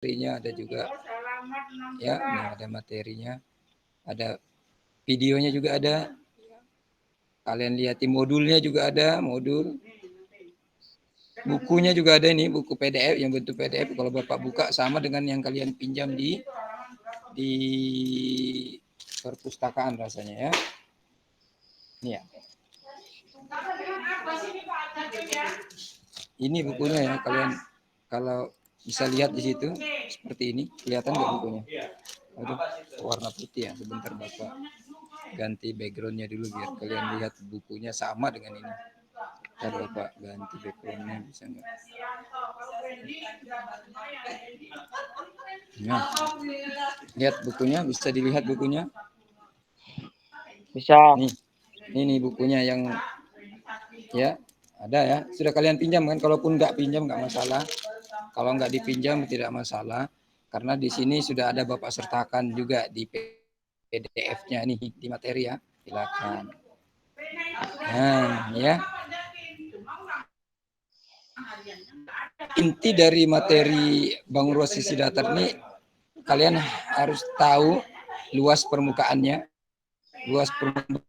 materinya, ada juga ya, ini ada materinya, ada videonya juga ada. Kalian lihat di modulnya juga ada, modul. Bukunya juga ada ini, buku PDF yang bentuk PDF. Kalau Bapak buka sama dengan yang kalian pinjam di perpustakaan rasanya ya. Ini ya. Ini bukunya ya, kalian kalau bisa lihat di situ seperti ini, kelihatan nggak bukunya? Aduh, warna putih ya. Sebentar Bapak ganti backgroundnya dulu biar kalian lihat bukunya sama dengan ini. Ntar Bapak ganti backgroundnya bisa nggak? Nah, lihat bukunya, bisa dilihat bukunya. Bisa. Ini bukunya yang ya ada ya. Sudah kalian pinjam kan? Kalaupun nggak pinjam nggak masalah. Kalau nggak dipinjam tidak masalah. Karena di sini sudah ada Bapak sertakan juga di PDF-nya nih di materi ya. Silakan. Nah, ya. Inti dari materi bangun ruas sisi datar ini kalian harus tahu luas permukaannya, luas permukaan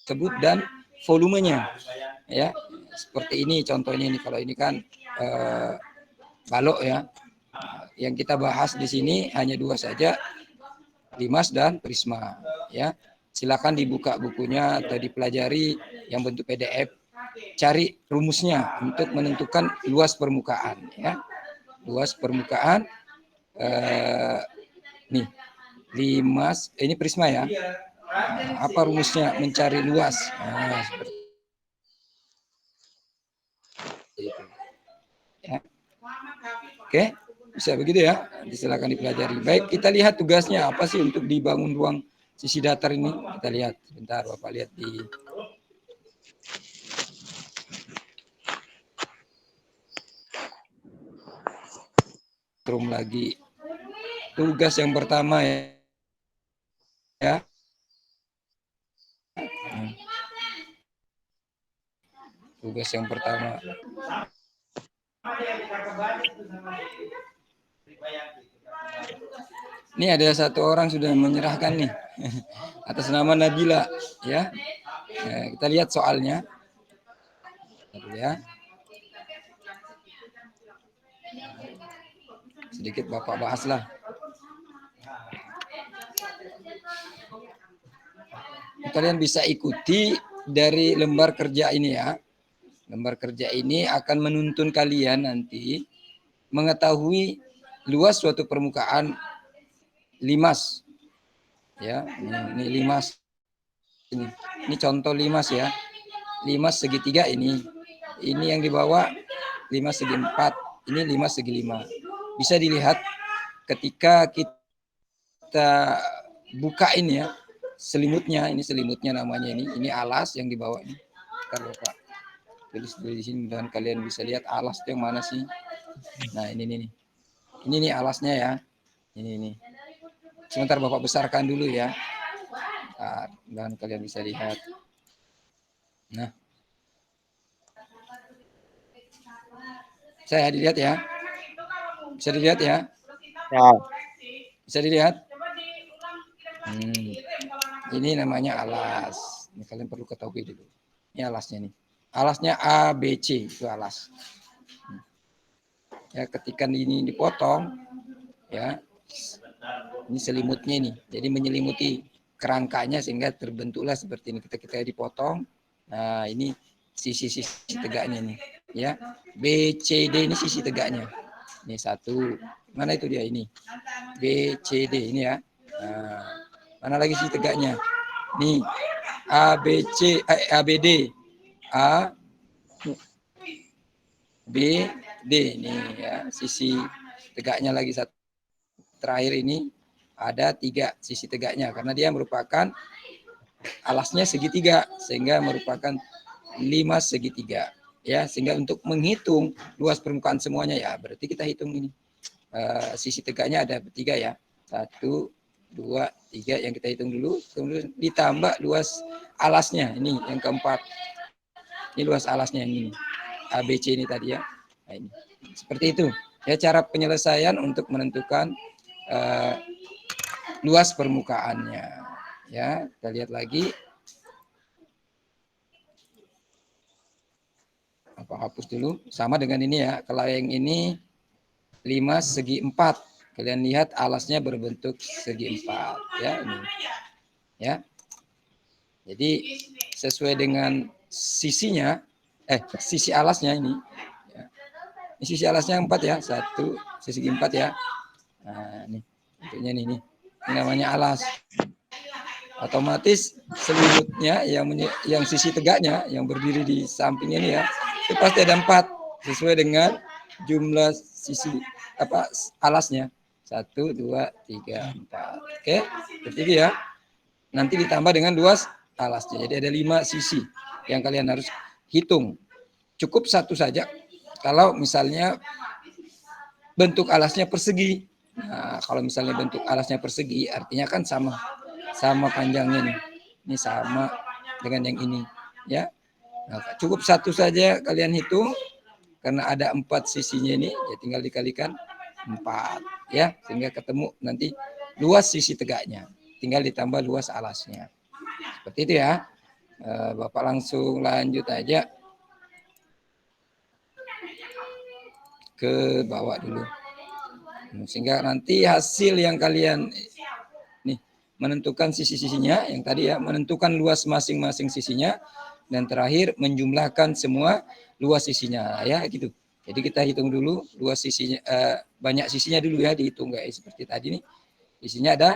tersebut dan volumenya. Ya, seperti ini contohnya ini. Kalau ini kan balok ya. Yang kita bahas di sini hanya dua saja, limas dan prisma. Ya, silakan dibuka bukunya atau dipelajari yang bentuk PDF. Cari rumusnya untuk menentukan luas permukaan. Ya, luas permukaan. Nih, limas. Ini prisma ya. Nah, apa rumusnya mencari luas? Nah, seperti itu. Ya. Oke, bisa begitu ya. Silakan dipelajari. Baik, kita lihat tugasnya apa sih untuk dibangun ruang sisi datar ini. Kita lihat sebentar, Bapak lihat di room lagi. Tugas yang pertama ya. Tugas yang pertama. Ini ada satu orang sudah menyerahkan nih atas nama Nabila ya. Nah, kita lihat soalnya. Ya. Sedikit Bapak bahaslah. Kalian bisa ikuti dari lembar kerja ini ya. Lembar kerja ini akan menuntun kalian nanti mengetahui luas suatu permukaan limas. Ya, ini limas. Ini contoh limas ya. Limas segitiga ini. Ini yang di bawah limas segi 4. Ini limas segi 5. Bisa dilihat ketika kita bukain ya selimutnya. Ini selimutnya namanya ini. Ini alas yang di bawah ini. Ntar Bapak tulis di sini dan kalian bisa lihat alas itu yang mana sih. Nah ini nih. Ini nih alasnya ya. Ini. Sebentar Bapak besarkan dulu ya. Nah, dan kalian bisa lihat. Nah. Saya dilihat ya. Bisa dilihat ya. Ya. Bisa dilihat. Ini namanya alas. Ini kalian perlu ketahui dulu. Ini alasnya nih. Alasnya ABC itu alas. Ya, ketika ini dipotong, ya, ini selimutnya ini. Jadi menyelimuti kerangkanya sehingga terbentuklah seperti ini. Kita dipotong. Nah, ini sisi-sisi tegaknya nih. Ya, BCD ini sisi tegaknya. Ini satu. Mana itu dia ini? BCD ini ya. Nah, mana lagi sisi tegaknya? Nih, ABC, ABD, A, B, D. Nih ya, sisi tegaknya lagi satu. Terakhir ini ada 3 sisi tegaknya karena dia merupakan alasnya segitiga sehingga merupakan 5 segitiga. Ya, sehingga untuk menghitung luas permukaan semuanya ya berarti kita hitung ini. Sisi tegaknya ada 3 ya. 1, 2, 3 yang kita hitung dulu. Kemudian ditambah luas alasnya. Ini yang keempat. Ini luas alasnya yang ini. ABC ini tadi ya. Nah, ini. Seperti itu. Ya, cara penyelesaian untuk menentukan luas permukaannya. Ya, kita lihat lagi. Apa hapus dulu. Sama dengan ini ya. Kalau yang ini 5 segi 4. Kalian lihat alasnya berbentuk segi 4 ya ini. Ya. Jadi sesuai dengan sisinya sisi alasnya ini. Ya. Ini sisi alasnya 4 ya. 1 segi 4 ya. Nah, ini bentuknya ini. Ini namanya alas. Otomatis selimutnya yang sisi tegaknya yang berdiri di samping ini ya, itu pasti ada 4 sesuai dengan jumlah sisi alasnya. 1, 2, 3, 4. Oke, seperti ya. Nanti ditambah dengan luas alasnya. Jadi ada 5 sisi yang kalian harus hitung. Cukup 1 saja. Kalau misalnya bentuk alasnya persegi. Nah, kalau misalnya bentuk alasnya persegi, artinya kan sama panjangnya nih. Ini sama dengan yang ini, ya. Nah, cukup 1 saja kalian hitung karena ada 4 sisinya ini, ya tinggal dikalikan 4, ya, sehingga ketemu nanti luas sisi tegaknya. Tinggal ditambah luas alasnya. Seperti itu ya. Bapak langsung lanjut aja ke bawah dulu. Sehingga nanti hasil yang kalian nih menentukan sisi-sisinya yang tadi ya, menentukan luas masing-masing sisinya, dan terakhir menjumlahkan semua luas sisinya ya gitu. Jadi kita hitung dulu luas sisinya, banyak sisinya dulu ya, dihitung guys seperti tadi nih. Sisinya ada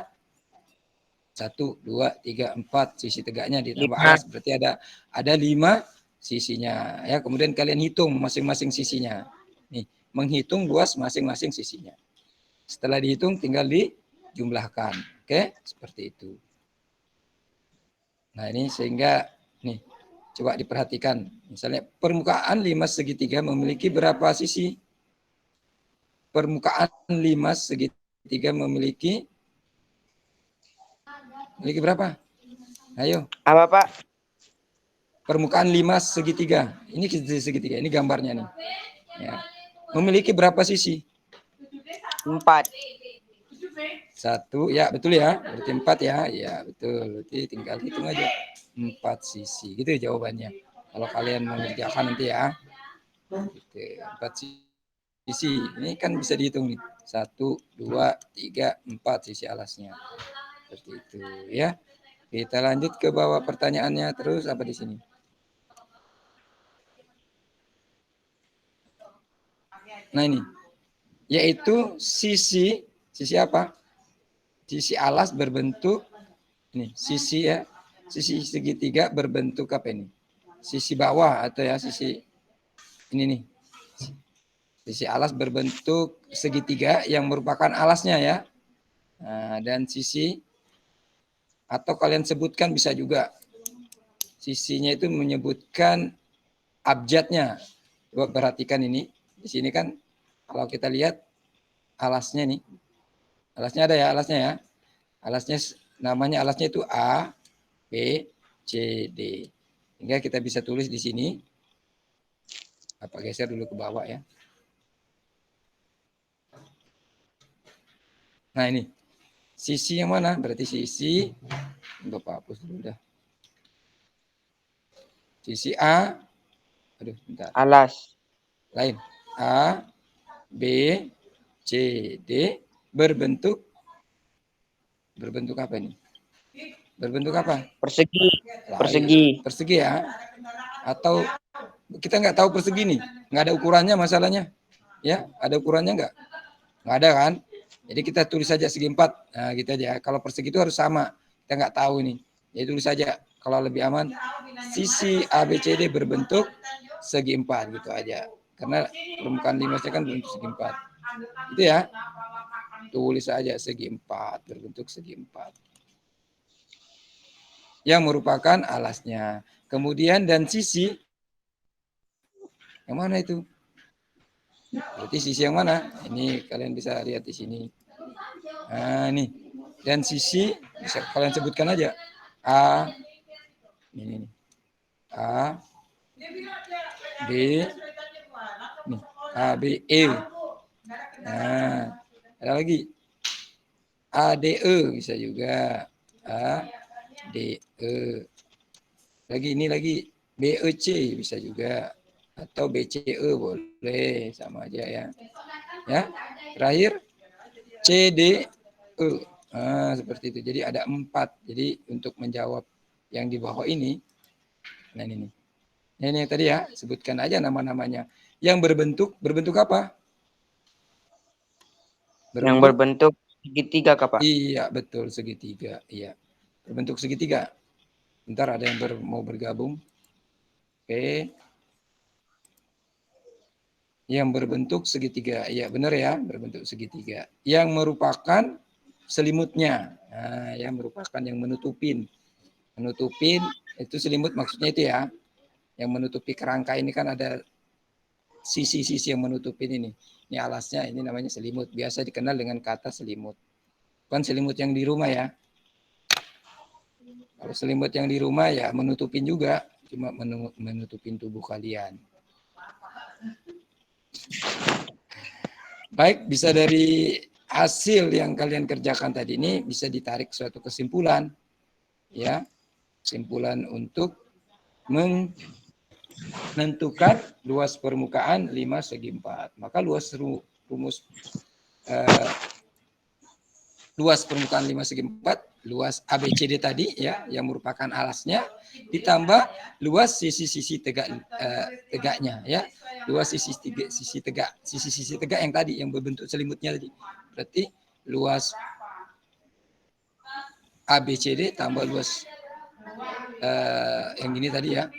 1, 2, 3, 4 sisi tegaknya ditambah alas berarti ada 5 sisinya ya. Kemudian kalian hitung masing-masing sisinya. Nih, menghitung luas masing-masing sisinya. Setelah dihitung tinggal dijumlahkan. Oke, seperti itu. Nah, ini sehingga nih coba diperhatikan. Misalnya permukaan 5 segitiga memiliki berapa sisi? Permukaan 5 segitiga memiliki berapa? Ayo. Apa, Pak? Permukaan 5 segitiga. Ini segitiga, ini gambarnya nih. Ya. Memiliki berapa sisi? 4. 1, ya betul ya. Berarti 4 ya. Ya betul. Berarti tinggal hitung aja. 4 sisi. Gitu jawabannya. Kalau kalian mengerjakan nanti ya. Gitu. 4 sisi. Ini kan bisa dihitung nih. 1, 2, 3, 4 sisi alasnya. Seperti itu ya. Kita lanjut ke bawah pertanyaannya terus apa di sini? Nah ini, yaitu sisi apa? Sisi alas berbentuk ini, sisi ya, sisi segitiga berbentuk apa ini? Sisi bawah atau ya sisi ini nih. Sisi alas berbentuk segitiga yang merupakan alasnya ya. Nah, dan sisi atau kalian sebutkan bisa juga sisinya itu menyebutkan abjadnya. Coba perhatikan ini. Di sini kan kalau kita lihat alasnya nih. Alasnya ada ya, alasnya ya. Alasnya namanya alasnya itu A, B, C, D. Hingga kita bisa tulis di sini. Apa geser dulu ke bawah ya. Nah ini. Sisi yang mana? Berarti sisi Bapak hapus dulu dah. Sisi A. Aduh, bentar. Alas. Lain. A, B, C, D berbentuk apa ini? Berbentuk apa? Persegi. Persegi. Persegi ya. Atau kita nggak tahu persegi nih, nggak ada ukurannya masalahnya. Ya, ada ukurannya nggak? Nggak ada kan? Jadi kita tulis saja segi 4. Nah, gitu aja. Kalau persegi itu harus sama. Kita nggak tahu nih. Jadi tulis saja. Kalau lebih aman, sisi ABCD berbentuk segi 4 gitu aja. Karena permukaan 5 kan berbentuk segi 4. Itu ya. Tulis saja segi 4 berbentuk segi 4. Yang merupakan alasnya. Kemudian dan sisi yang mana itu? Berarti sisi yang mana? Ini kalian bisa lihat di sini. Nah, nih. Dan sisi bisa kalian sebutkan aja. A ini nih. A B nih. A B E. Nah, ada lagi. ADE bisa juga. ADE. Lagi ini lagi. BEC bisa juga. Atau BCE boleh. Sama aja ya. Ya. Terakhir. CDE. Nah, seperti itu. Jadi ada 4. Jadi untuk menjawab yang di bawah ini. Nah ini nih. Ini tadi ya. Sebutkan aja nama-namanya. Yang berbentuk apa? Yang berbentuk segitiga, Kak, Pak. Iya, betul, segitiga. Iya. Berbentuk segitiga. Bentar ada yang mau bergabung. Oke. Yang berbentuk segitiga. Iya, benar ya, berbentuk segitiga. Yang merupakan selimutnya. Nah, yang merupakan yang menutupin. Menutupin itu selimut maksudnya itu ya. Yang menutupi kerangka ini kan ada sisi-sisi yang menutupin ini. Ini alasnya, ini namanya selimut. Biasa dikenal dengan kata selimut. Bukan selimut yang di rumah ya. Kalau selimut yang di rumah ya menutupin juga, cuma menutupin tubuh kalian. Baik, bisa dari hasil yang kalian kerjakan tadi ini bisa ditarik suatu kesimpulan, ya, kesimpulan untuk menentukan luas permukaan 5/4. Maka luas permukaan 5/4, luas ABCD tadi ya, yang merupakan alasnya, ditambah luas sisi-sisi tegaknya ya, luas sisi tegak yang tadi yang berbentuk selimutnya tadi. Berarti luas ABCD tambah luas yang ini tadi ya,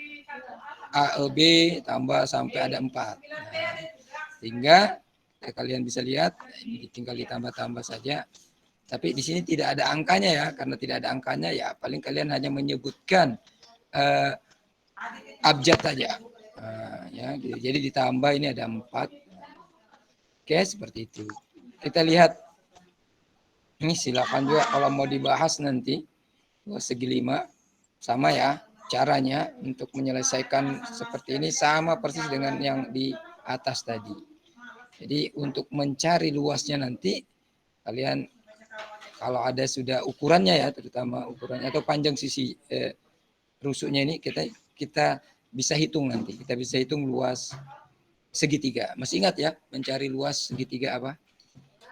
AEB tambah sampai ada 4. Nah, sehingga kalian bisa lihat ini tinggal ditambah-tambah saja. Tapi di sini tidak ada angkanya ya, karena tidak ada angkanya ya paling kalian hanya menyebutkan abjad saja. Ya, jadi ditambah ini ada 4. Oke, seperti itu. Kita lihat. Ini silakan juga kalau mau dibahas nanti segi 5 sama ya caranya untuk menyelesaikan seperti ini sama persis dengan yang di atas tadi. Jadi untuk mencari luasnya nanti kalian kalau ada sudah ukurannya ya, terutama ukurannya atau panjang sisi rusuknya ini kita bisa hitung nanti. Kita bisa hitung luas segitiga. Masih ingat ya mencari luas segitiga apa?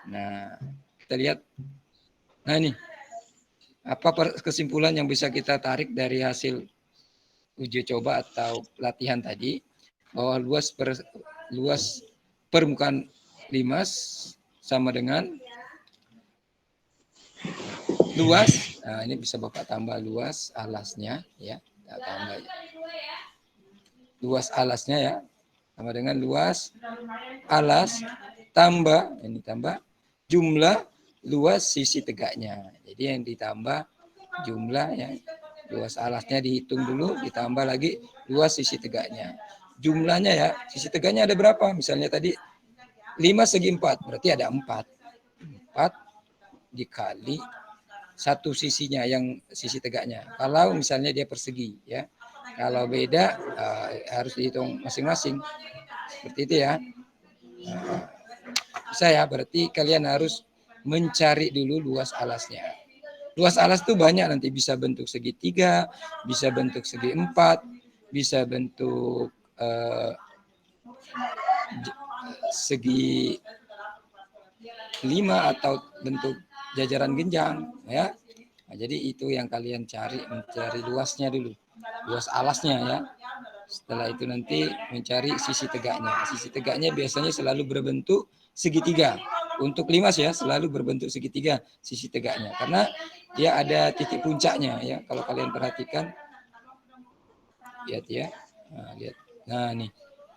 Nah, kita lihat. Nah ini, apa kesimpulan yang bisa kita tarik dari hasil uji coba atau latihan tadi? Bahwa luas permukaan 5 sama dengan luas, nah ini bisa Bapak tambah luas alasnya ya, kita tambah ya. Luas alasnya ya, sama dengan luas alas tambah, ini tambah jumlah luas sisi tegaknya. Jadi yang ditambah jumlah ya, luas alasnya dihitung dulu, ditambah lagi luas sisi tegaknya. Jumlahnya ya, sisi tegaknya ada berapa? Misalnya tadi 5/4, berarti ada 4. 4 dikali satu sisinya yang sisi tegaknya. Kalau misalnya dia persegi ya. Kalau beda harus dihitung masing-masing. Seperti itu ya. Bisa ya, berarti kalian harus mencari dulu luas alasnya. Luas alas itu banyak nanti, bisa bentuk segitiga, bisa bentuk segi 4, bisa bentuk segi 5 atau bentuk jajaran genjang ya. Nah, jadi itu yang kalian cari, mencari luasnya dulu, luas alasnya ya. Setelah itu nanti mencari sisi tegaknya. Sisi tegaknya biasanya selalu berbentuk segitiga. Untuk 5 ya selalu berbentuk segitiga sisi tegaknya, karena dia ada titik puncaknya ya. Kalau kalian perhatikan, lihat ya, lihat. Nah nih,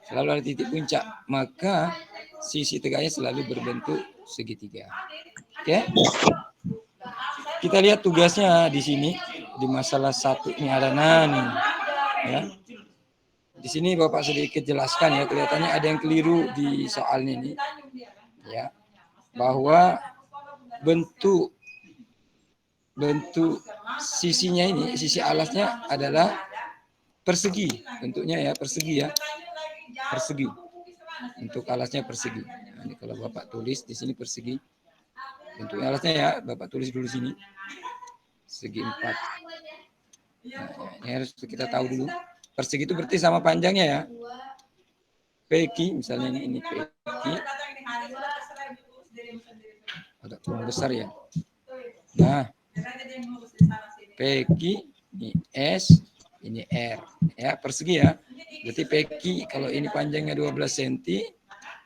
selalu ada titik puncak, maka sisi tegaknya selalu berbentuk segitiga. Oke? Kita lihat tugasnya di sini di masalah 1 ini ada nih ya. Di sini Bapak sedikit jelaskan ya, kelihatannya ada yang keliru di soal ini ya. Bahwa bentuk sisinya ini, sisi alasnya adalah persegi, bentuknya ya persegi ya. Persegi. Untuk alasnya persegi. Ini kalau Bapak tulis di sini persegi. Bentuknya alasnya ya, Bapak tulis dulu sini. Segi 4. Nah, ini harus kita tahu dulu. Persegi itu berarti sama panjangnya ya. PQ misalnya ini PQ. Agak kurang besar ya. Nah, PQ ini S, ini R. Ya, persegi ya. Berarti PQ kalau ini panjangnya 12 cm,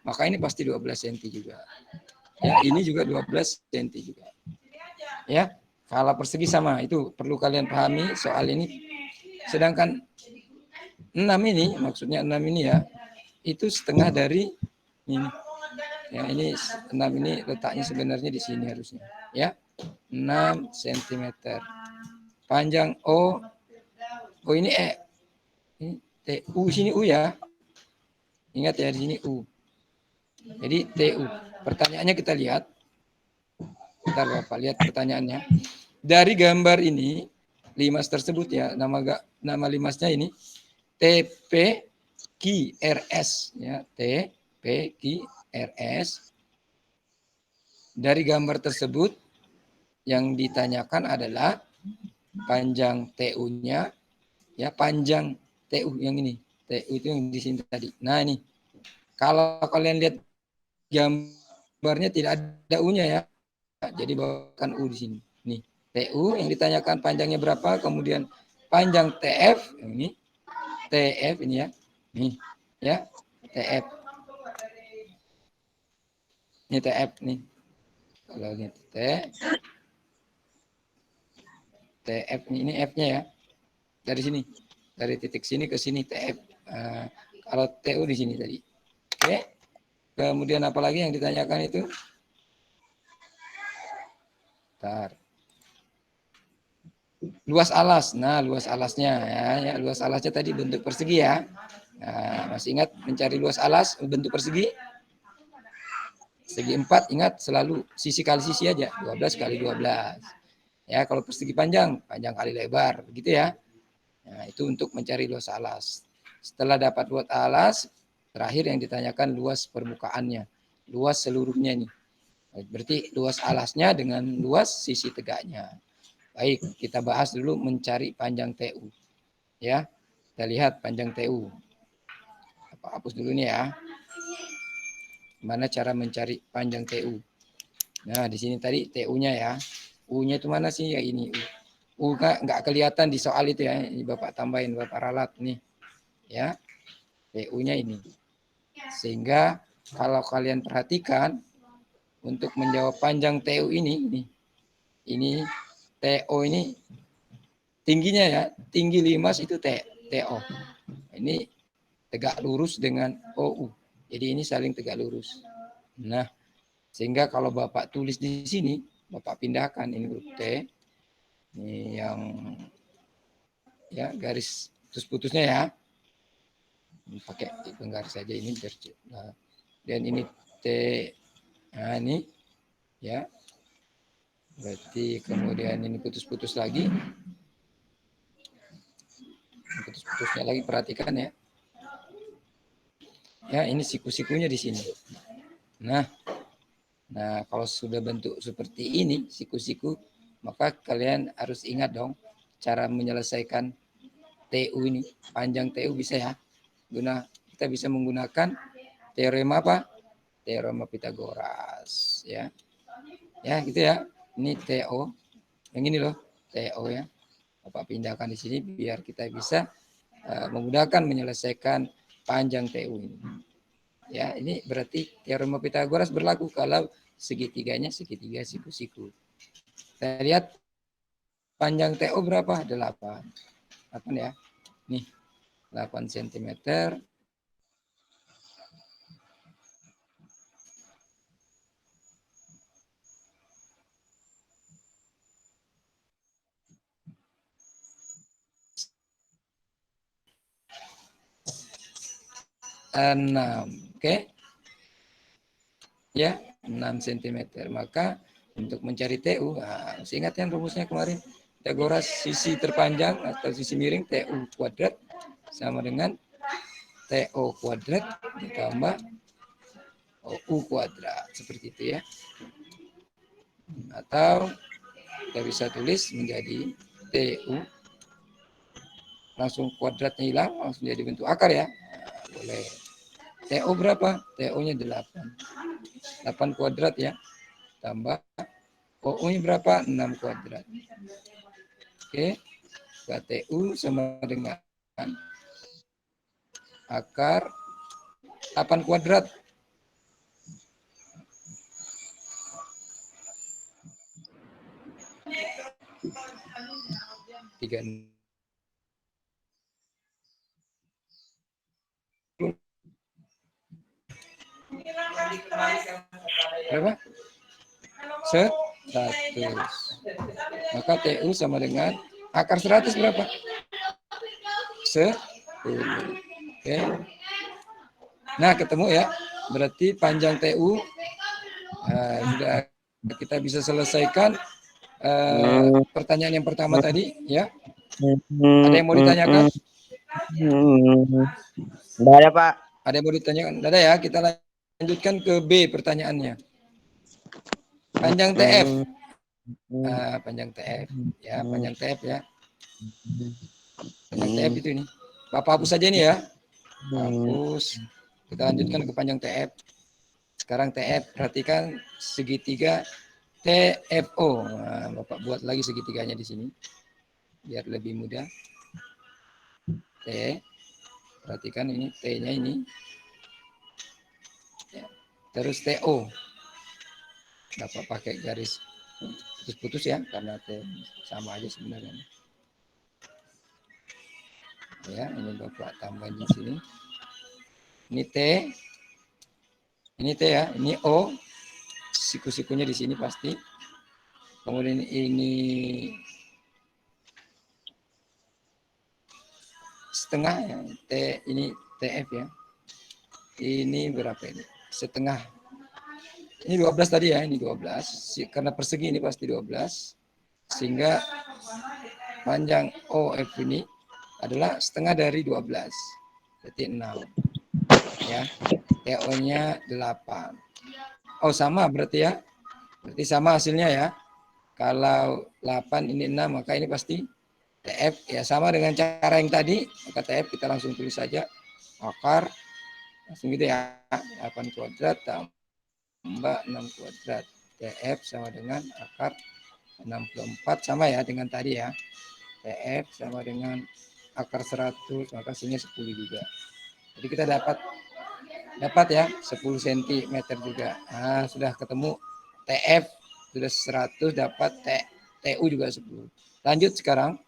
maka ini pasti 12 cm juga. Ya, ini juga 12 cm juga. Ya, kalau persegi sama, itu perlu kalian pahami soal ini. Sedangkan 6 ini, maksudnya 6 ini ya, itu setengah dari ini. Ya, ini 6 ini letaknya sebenarnya di sini harusnya. Ya, 6 cm. Panjang O, ini E. Ini TU, sini U ya. Ingat ya, di sini U. Jadi TU. Pertanyaannya kita lihat. Bentar Bapak lihat pertanyaannya. Dari gambar ini, limas tersebut ya, nama limasnya ini TPQRS ya, TPQRS. Dari gambar tersebut yang ditanyakan adalah panjang TU-nya ya, panjang TU yang ini. TU itu yang di sini tadi. Nah, ini. Kalau kalian lihat gambarnya tidak ada U-nya ya. Jadi bukan U di sini. Nih, TU yang ditanyakan panjangnya berapa, kemudian panjang TF ini. TF ini ya. Nih, ya. TF. Ini TF nih. Kalau lihat TF ini F-nya ya. Dari sini. Dari titik sini ke sini TF. Kalau TU di sini tadi. Oke. Kemudian apa lagi yang ditanyakan itu? Bentar. Luas alas. Nah, luas alasnya ya, luas alasnya tadi bentuk persegi ya. Nah, masih ingat mencari luas alas bentuk persegi? Segi 4 ingat selalu sisi kali sisi aja, 12 kali 12. Ya, kalau persegi panjang, panjang kali lebar, gitu ya. Nah, itu untuk mencari luas alas. Setelah dapat luas alas, terakhir yang ditanyakan luas permukaannya, luas seluruhnya ini. Berarti luas alasnya dengan luas sisi tegaknya. Baik, kita bahas dulu mencari panjang TU. Ya, kita lihat panjang TU. Hapus dulu nih ya. Gimana cara mencari panjang TU? Nah, di sini tadi TU-nya ya. U-nya itu mana sih? Ya ini U. U nggak kelihatan di soal itu ya. Ini Bapak tambahin, Bapak ralat nih. Ya, TU-nya ini. Sehingga kalau kalian perhatikan untuk menjawab panjang TU ini TO ini tingginya ya, tinggi limas itu TO. Ini tegak lurus dengan OU. Jadi ini saling tegak lurus. Nah, sehingga kalau Bapak tulis di sini, Bapak pindahkan ini huruf T. Ini yang ya garis putus-putusnya ya. Ini pakai penggaris saja ini. Nah, dan ini T. Nah, ini ya. Berarti kemudian ini putus-putus lagi. Putus-putusnya lagi, perhatikan ya. Ya, ini siku-sikunya di sini. Nah, kalau sudah bentuk seperti ini, siku-siku, maka kalian harus ingat dong cara menyelesaikan TU ini. Panjang TU bisa ya. Kita bisa menggunakan teorema apa? Teorema Pitagoras ya. Ya, gitu ya. Ini TO. Yang ini loh, TO ya. Bapak pindahkan di sini biar kita bisa memudahkan menyelesaikan panjang TU ini. Ya, ini berarti teorema Pitagoras berlaku kalau segitiganya segitiga siku-siku. Kita lihat panjang TO berapa? 8. 8 ya. Nih, 8 cm. Oke. Ya, 6 cm. Maka untuk mencari TU, masih ingat kan rumusnya kemarin? Pitagoras sisi terpanjang atau sisi miring TU kuadrat sama dengan TO kuadrat ditambah OU kuadrat. Seperti itu ya. Atau kita bisa tulis menjadi TU. Langsung kuadratnya hilang, langsung jadi bentuk akar ya. Nah, boleh. TO berapa? TO-nya 8. 8 kuadrat ya. Tambah OU-nya berapa? 6 kuadrat. Oke. TU sama dengan akar 8 kuadrat. Tiga berapa? 100. Maka TU sama dengan akar 100 berapa? 10. Oke. Nah, ketemu ya. Berarti panjang TU sudah kita bisa selesaikan pertanyaan yang pertama tadi ya. Ada yang mau ditanyakan? Tidak ada, Pak. Ada yang mau ditanyakan? Tidak ada ya. Kita lanjutkan ke B pertanyaannya. Panjang TF. Panjang TF ya, panjang TF ya. Panjang TF itu ini. Bapak hapus saja ini ya. Hapus. Kita lanjutkan ke panjang TF. Sekarang TF, perhatikan segitiga TFO. Nah, Bapak buat lagi segitiganya di sini biar lebih mudah. T, perhatikan ini T-nya ini. Ya. Terus TO. Bapak pakai garis putus-putus ya, karena T sama aja sebenarnya. Ya, ini Bapak tambah di sini. Ini T. Ini T ya, ini O. Siku-sikunya di sini pasti. Kemudian ini setengah ya, T ini TF ya. Ini berapa ini? Setengah. Ini 12 tadi ya, ini 12. Karena persegi ini pasti 12. Sehingga panjang OF ini adalah setengah dari 12. Berarti 6. Ya. TO-nya 8. Oh, sama berarti ya. Berarti sama hasilnya ya. Kalau 8 ini 6, maka ini pasti TF ya, sama dengan cara yang tadi. Maka TF kita langsung tulis saja akar langsung gitu ya, 8 kuadrat tambah 6 kuadrat. TF sama dengan akar 64, sama ya dengan tadi ya. TF sama dengan akar 100, maka sini 10 juga. Jadi kita dapat ya 10 cm juga. Nah, sudah ketemu TF sudah 100, dapat TU juga 10. Lanjut sekarang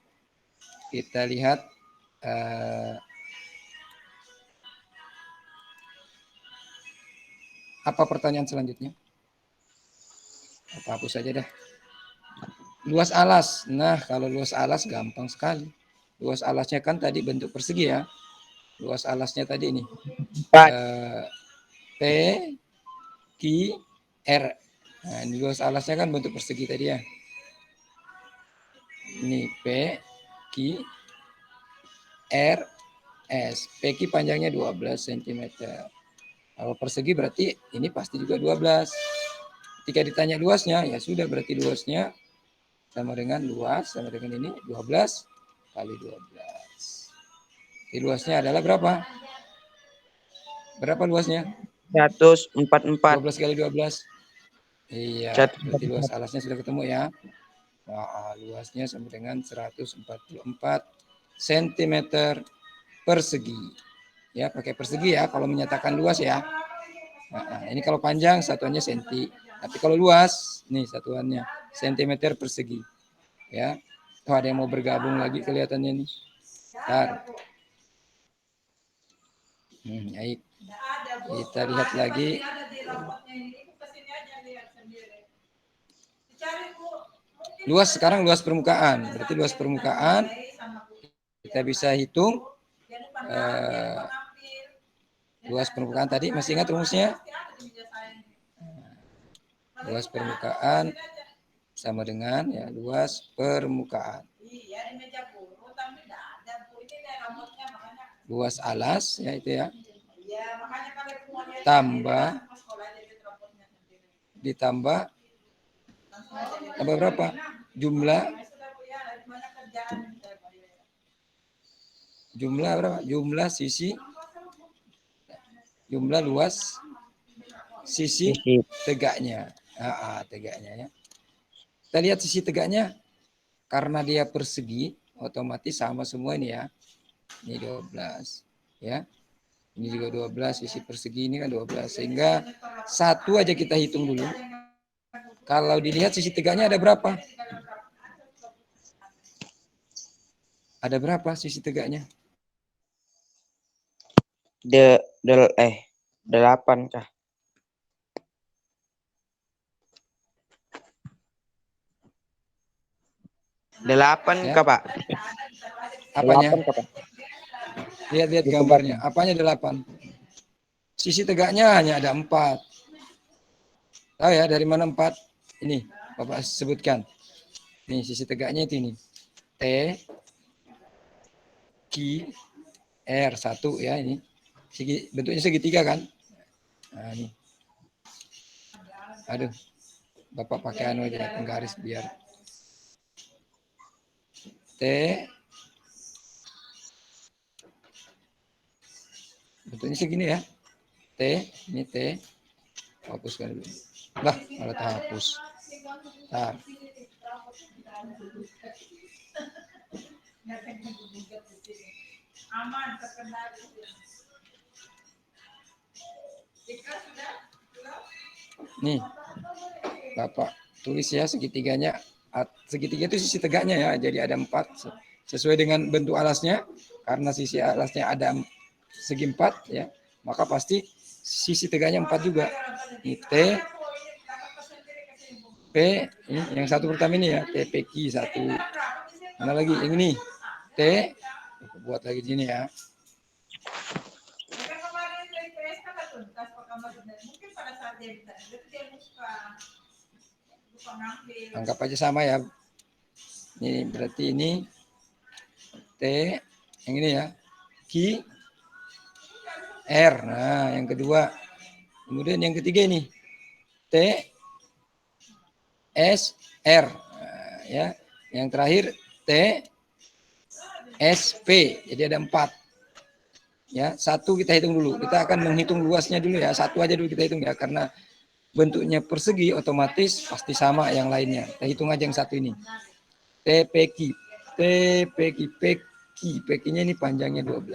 kita lihat apa pertanyaan selanjutnya? Apa hapus saja dah. Luas alas. Nah, kalau luas alas gampang sekali. Luas alasnya kan tadi bentuk persegi ya. Luas alasnya tadi ini. P, Q, R. Nah, ini luas alasnya kan bentuk persegi tadi ya. Ini P, Q, R, S. PQ panjangnya 12 cm. Kalau persegi berarti ini pasti juga 12. Ketika ditanya luasnya, ya sudah berarti luasnya sama dengan luas, sama dengan ini 12 kali 12. Jadi luasnya adalah berapa? Berapa luasnya? 144. 12 kali 12. Iya, berarti luas alasnya sudah ketemu ya. Nah, luasnya sama dengan 144 cm persegi. Ya, pakai persegi ya kalau menyatakan luas ya. Nah, ini kalau panjang satuannya senti. Tapi kalau luas, nih satuannya sentimeter persegi. Ya. Oh, ada yang mau bergabung lagi kelihatannya nih. Bentar. Baik. Kita lihat lagi. Luas sekarang luas permukaan. Berarti luas permukaan kita bisa hitung luas permukaan tadi. Masih ingat rumusnya? Luas permukaan sama dengan ya luas permukaan. Luas alas ya itu ya. Tambah ditambah berapa? Jumlah berapa? Jumlah luas sisi tegaknya. Tegaknya ya. Kita lihat sisi tegaknya, karena dia persegi, otomatis sama semua ini ya. Ini 12 ya. Ini juga 12, sisi persegi ini kan 12. Sehingga satu aja kita hitung dulu. Kalau dilihat sisi tegaknya ada berapa? Ada berapa sisi tegaknya? 8 kah? Delapan Ya. kah, Pak? Apanya? 8 kah, Pak? Lihat gambarnya. Apanya 8? Sisi tegaknya hanya ada 4. Tahu ya dari mana 4? Ini Bapak sebutkan. Nih sisi tegaknya itu ini. T, Q, R 1 ya ini. Bentuknya segitiga kan? Nah ini. Aduh. Bapak pakai anu aja penggaris biar. T, bentuknya segini ya. T, ini T. Hapuskan dulu. Lah, malah terhapus. Bentar. Nih, Bapak tulis ya segitiganya. Segitiga itu sisi tegaknya ya, jadi ada 4 sesuai dengan bentuk alasnya. Karena sisi alasnya ada segi 4 ya, maka pasti sisi tegaknya 4 juga. Ini T, P, ini yang satu pertama ini ya, TPQ 1. Mana lagi? Yang ini T, buat lagi di sini ya. Anggap aja sama ya. Ini berarti ini T, yang ini ya, Q, R. Nah, yang kedua. Kemudian yang ketiga ini T, S, R. Nah, ya. Yang terakhir T, S, P. Jadi ada 4. Ya, satu kita hitung dulu. Kita akan menghitung luasnya dulu ya. Satu aja dulu kita hitung ya, karena bentuknya persegi otomatis pasti sama yang lainnya. Kita hitung aja yang satu ini. TPQ. TPQ. PQ-nya ini panjangnya 12.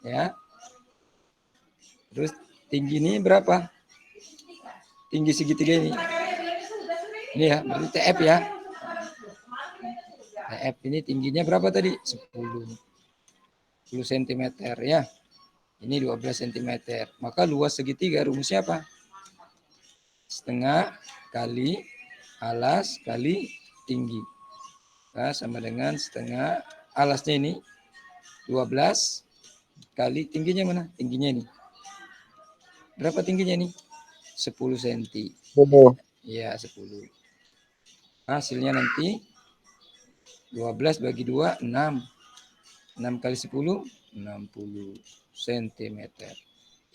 Ya. Terus tinggi ini berapa? Tinggi segitiga ini. Ini ya, berarti TF ya. TF ini tingginya berapa tadi? 10 cm ya. Ini 12 cm. Maka luas segitiga rumusnya apa? Setengah kali alas kali tinggi. Nah, sama dengan setengah alasnya ini 12 kali tingginya mana? Tingginya ini. Berapa tingginya ini? 10 cm. Ya, 10. Hasilnya nanti 12 bagi 2, 6. 6 kali 10, 60 cm.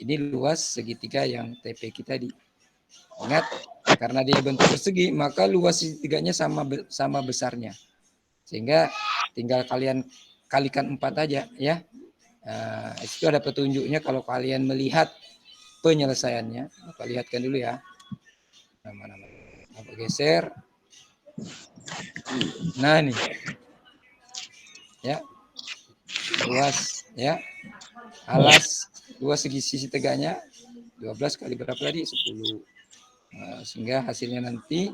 Ini luas segitiga yang TPQ tadi. Ingat, karena dia bentuk persegi, maka luas segitiganya sama besarnya. Sehingga tinggal kalian kalikan 4 aja ya. Nah, itu ada petunjuknya kalau kalian melihat penyelesaiannya. Bapak lihatkan dulu ya. Nama-nama. Bapak geser. Nah nih. Ya. Luas ya. Alas luas sisi tegaknya 12 kali berapa tadi? 10. Nah, sehingga hasilnya nanti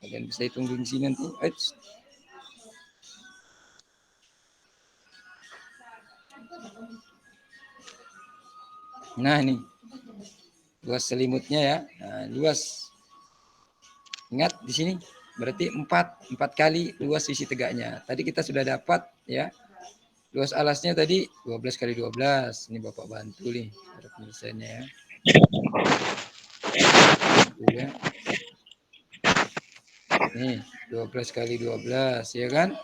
kalian bisa hitung di sini nanti. Nah ini luas selimutnya ya. Nah, luas. Ingat di sini berarti 4 kali luas sisi tegaknya. Tadi kita sudah dapat ya. Luas alasnya tadi 12 kali 12. Ini Bapak bantu nih cara penyelesaiannya ya. Ya. Nih 12 kali 12 ya kan.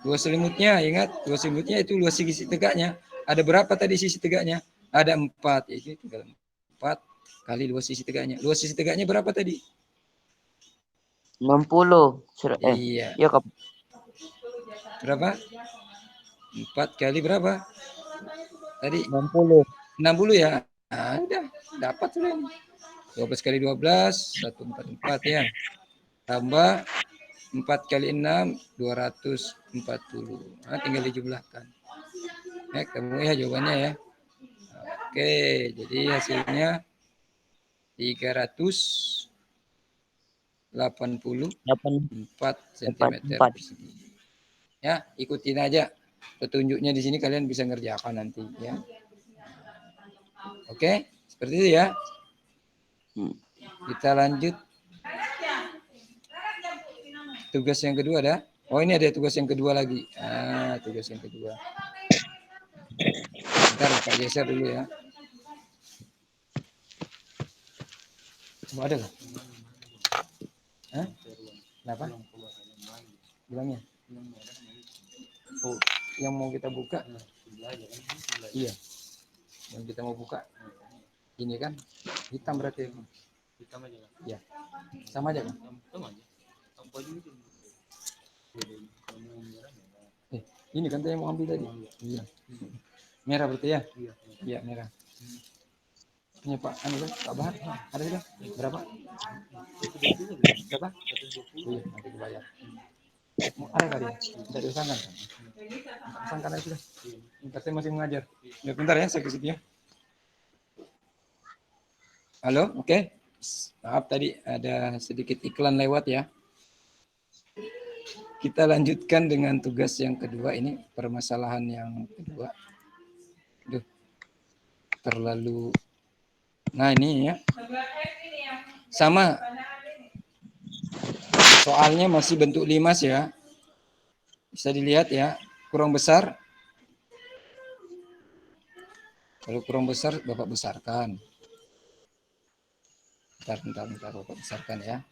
Luas selimutnya ingat, luas selimutnya itu luas sisi tegaknya. Ada berapa tadi sisi tegaknya? Ada 4. Jadi tinggal 4 kali luas sisi tegaknya. Luas sisi tegaknya berapa tadi? 60. Iya. Iya, Kak. Berapa? 4 kali berapa? Tadi 60. 60 ya. Nah, udah dapat sudah ini. 12 kali 12 144 ya. Tambah 4 kali 6 240. Nah, tinggal dijumlahkan. Ya, ketemu ya jawabannya ya. Oke, jadi hasilnya 384 cm 84. persegi. Ya, ikutin aja petunjuknya di sini, kalian bisa ngerjakan nanti ya. Oke, seperti itu ya. Kita lanjut. Tugas yang kedua ada. Oh, ini ada tugas yang kedua lagi. Tugas yang kedua. Bentar, Pak geser dulu ya. Coba ada nggak? Hah? Kenapa? Bilangnya. Oh, yang mau kita buka? Iya. Yang kita mau buka. Ini kan hitam berarti. Hitam aja. Iya. Sama aja kan? Sama aja. Ini kan saya mau ambil tadi. Iya. Merah berarti ya? Iya, merah. Punya Pak anu kan? Pak Bahar. Ada juga? Berapa? Berapa? Iya, nanti dibayar. Ada kali ya? Tidak diusahakan. Usahakan aja sudah. Saya masih mengajar. Ya, bentar ya, saya ke situ ya. Halo, oke. Maaf tadi ada sedikit iklan lewat ya. Kita lanjutkan dengan tugas yang kedua ini, permasalahan yang kedua. Duh, terlalu. Nah ini ya. Sama. Soalnya masih bentuk limas ya. Bisa dilihat ya, kurang besar. Kalau kurang besar, Bapak besarkan. Bentar, Bapak besarkan ya.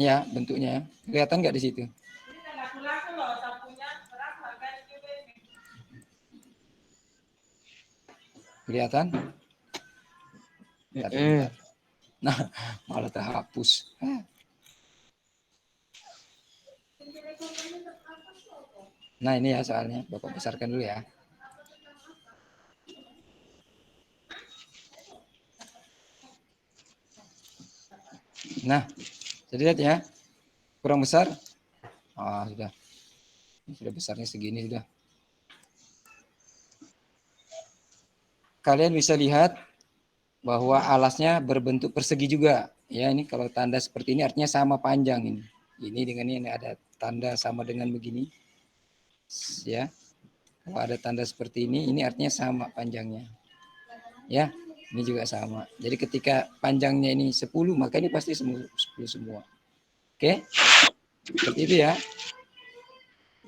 Ya, bentuknya. Kelihatan nggak di situ? Kelihatan? Bentar. Nah, malah terhapus. Nah, ini ya soalnya. Bapak besarkan dulu ya. Nah, jadi lihat ya. Kurang besar. Sudah. Sudah besarnya segini sudah. Kalian bisa lihat bahwa alasnya berbentuk persegi juga. Ya, ini kalau tanda seperti ini artinya sama panjang ini. Ini dengan ini ada tanda sama dengan begini. Ya. Kalau ada tanda seperti ini artinya sama panjangnya. Ya, ini juga sama. Jadi ketika panjangnya ini 10, maka ini pasti 10 semua. Oke? Seperti itu ya.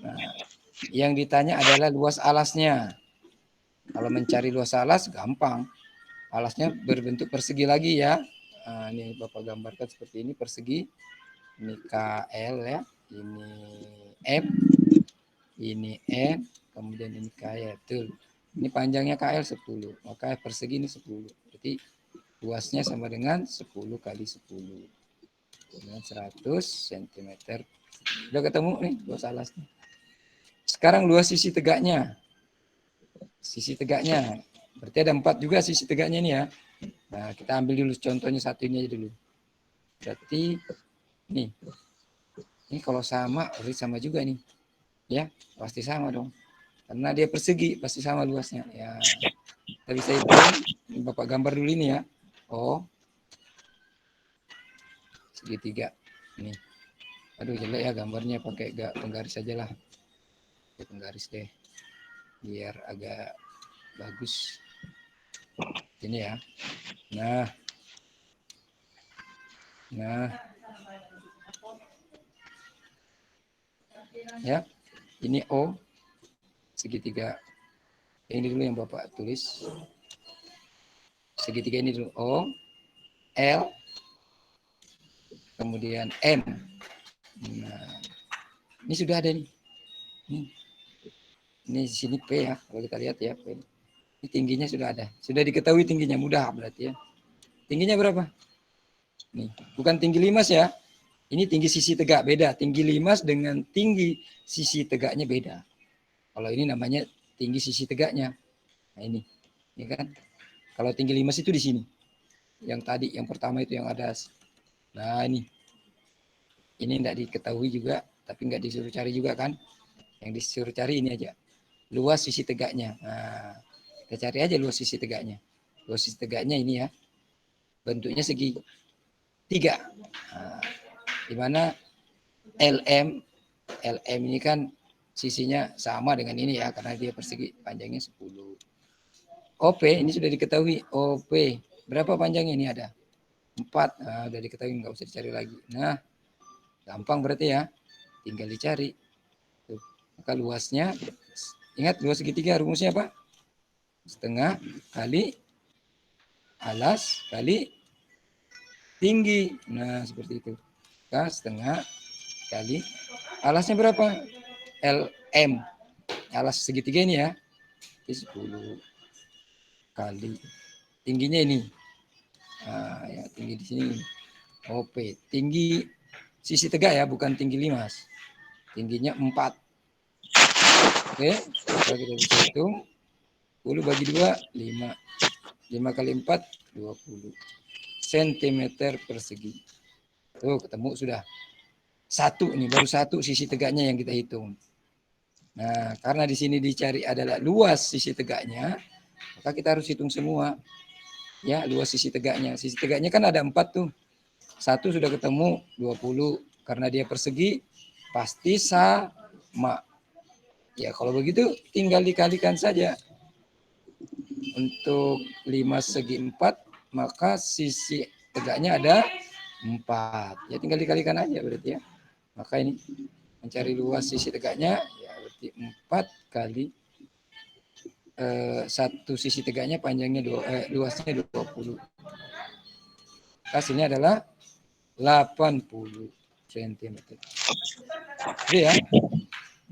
Nah, yang ditanya adalah luas alasnya. Kalau mencari luas alas gampang. Alasnya berbentuk persegi lagi ya. Nah, ini Bapak gambarkan seperti ini persegi. Ini KL ya. Ini M. Ini N. Kemudian ini K ya. Betul. Ini panjangnya KL 10. Maka persegi ini 10. Jadi luasnya sama dengan 10 kali 10. Dengan 100 cm. Udah ketemu nih luas alasnya. Sekarang luas sisi tegaknya. Sisi tegaknya. Berarti ada 4 juga sisi tegaknya ini ya. Nah, kita ambil dulu contohnya satu ini aja dulu. Berarti nih. Ini kalau sama, berarti sama juga nih. Ya, pasti sama dong. Karena dia persegi, pasti sama luasnya. Ya. Kita bisa hitung. Bapak gambar dulu ini ya. Oh. Segitiga. Ini. Aduh, jelek ya gambarnya, pakai penggaris aja lah. Pakai penggaris deh. Biar agak bagus. Ini ya. Nah. Ya. Ini O. Segitiga. Ini dulu yang Bapak tulis. Segitiga ini dulu. O. L. Kemudian M. Nah. Ini sudah ada nih. Ini di sini P ya. Kalau kita lihat ya. P. Ini tingginya sudah ada. Sudah diketahui tingginya, mudah berarti ya. Tingginya berapa? Nih, bukan tinggi limas ya. Ini tinggi sisi tegak, beda. Tinggi limas dengan tinggi sisi tegaknya beda. Kalau ini namanya tinggi sisi tegaknya. Nah ini kan. Kalau tinggi limas itu di sini. Yang tadi, yang pertama itu yang ada. Nah ini. Ini tidak diketahui juga, tapi nggak disuruh cari juga kan. Yang disuruh cari ini aja. Luas sisi tegaknya. Nah, kita cari aja luas sisi tegaknya. Luas sisi tegaknya ini ya. Bentuknya segi 3. Nah, di mana LM ini kan sisinya sama dengan ini ya, karena dia persegi, panjangnya 10. OP ini sudah diketahui. OP berapa panjangnya ini ada? 4. Nah, sudah diketahui, nggak usah dicari lagi. Nah, gampang berarti ya, tinggal dicari. Tuh. Maka luasnya, ingat luas segitiga rumusnya apa? Setengah kali alas kali tinggi. Nah, seperti itu. Maka setengah kali alasnya berapa? LM. Alas segitiga ini ya. 10 kali tingginya ini. Nah, ya tinggi di sini. OP. Tinggi sisi tegak ya, bukan tinggi limas. Tingginya 4. Oke, kalau kita bisa hitung 10 bagi 2, 5. 5 kali 4, 20 cm persegi. Tuh, ketemu sudah. 1 nih, baru 1 sisi tegaknya yang kita hitung. Nah, karena di sini dicari adalah luas sisi tegaknya, maka kita harus hitung semua. Ya, luas sisi tegaknya. Sisi tegaknya kan ada 4 tuh. 1 sudah ketemu, 20. Karena dia persegi, pasti sama. Ya, kalau begitu tinggal dikalikan saja. Untuk 5 segi 4, maka sisi tegaknya ada 4. Ya, tinggal dikalikan aja berarti ya. Maka ini mencari luas sisi tegaknya, ya berarti 4 kali 1 sisi tegaknya panjangnya luasnya 20. Hasilnya adalah 80 cm. Oke ya.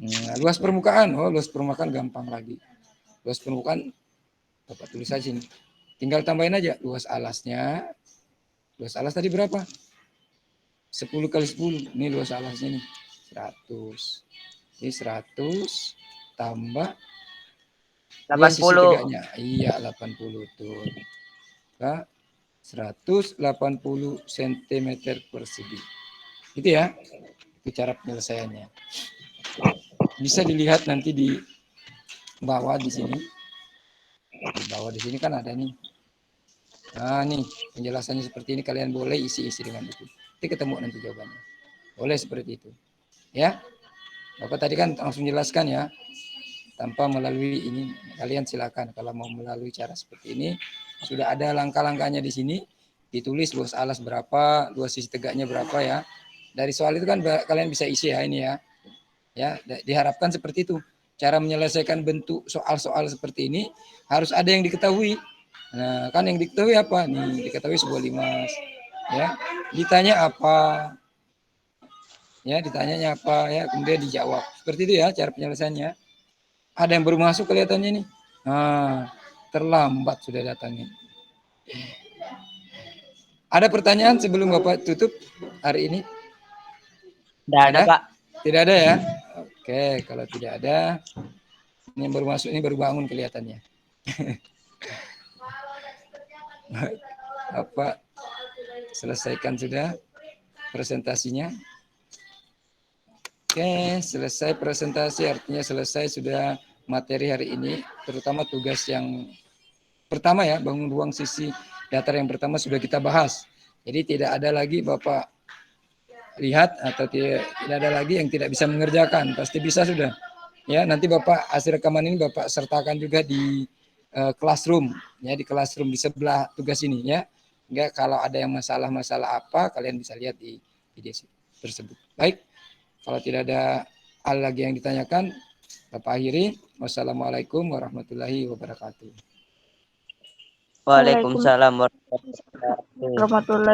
Nah, luas permukaan. Oh, luas permukaan gampang lagi. Luas permukaan Bapak tulis aja sini. Tinggal tambahin aja luas alasnya. Luas alas tadi berapa? 10 kali 10. Ini luas alasnya nih. 100. Ini 100 tambah luas sisi 80. tegaknya. Iya, 80 tuh. Nah, 180 cm persegi. Gitu ya. Itu cara penyelesaiannya. Bisa dilihat nanti di bawah di sini. Di bawah di sini kan ada nih. Nah, nih penjelasannya seperti ini, kalian boleh isi-isi dengan itu. Nanti ketemu nanti jawabannya. Boleh seperti itu. Ya. Bapak tadi kan langsung jelaskan ya. Tanpa melalui ini, kalian silakan kalau mau melalui cara seperti ini, sudah ada langkah-langkahnya di sini. Ditulis luas alas berapa, luas sisi tegaknya berapa ya. Dari soal itu kan kalian bisa isi ya ini ya. Ya, diharapkan seperti itu. Cara menyelesaikan bentuk soal-soal seperti ini harus ada yang diketahui. Nah, kan yang diketahui apa? Nih, diketahui sebuah limas. Ya, ditanya apa? Ya, ditanyanya apa ya, kemudian dijawab. Seperti itu ya cara penyelesaiannya. Ada yang baru masuk kelihatannya nih. Nah, terlambat sudah datangnya. Ada pertanyaan sebelum Bapak tutup hari ini? Tidak ada, Kak. Tidak ada ya? Oke, kalau tidak ada, ini yang baru masuk, ini baru bangun kelihatannya. Bapak selesaikan sudah presentasinya. Oke, selesai presentasi artinya selesai sudah materi hari ini, terutama tugas yang pertama ya, bangun ruang sisi datar yang pertama sudah kita bahas. Jadi tidak ada lagi Bapak lihat atau tidak ada lagi yang tidak bisa mengerjakan, pasti bisa sudah. Ya, nanti Bapak hasil rekaman ini Bapak sertakan juga di classroom, ya di classroom di sebelah tugas ini ya. Enggak, kalau ada yang masalah-masalah apa kalian bisa lihat di video tersebut. Baik. Kalau tidak ada hal lagi yang ditanyakan, Bapak akhiri. Wassalamualaikum warahmatullahi wabarakatuh. Waalaikumsalam warahmatullahi wabarakatuh.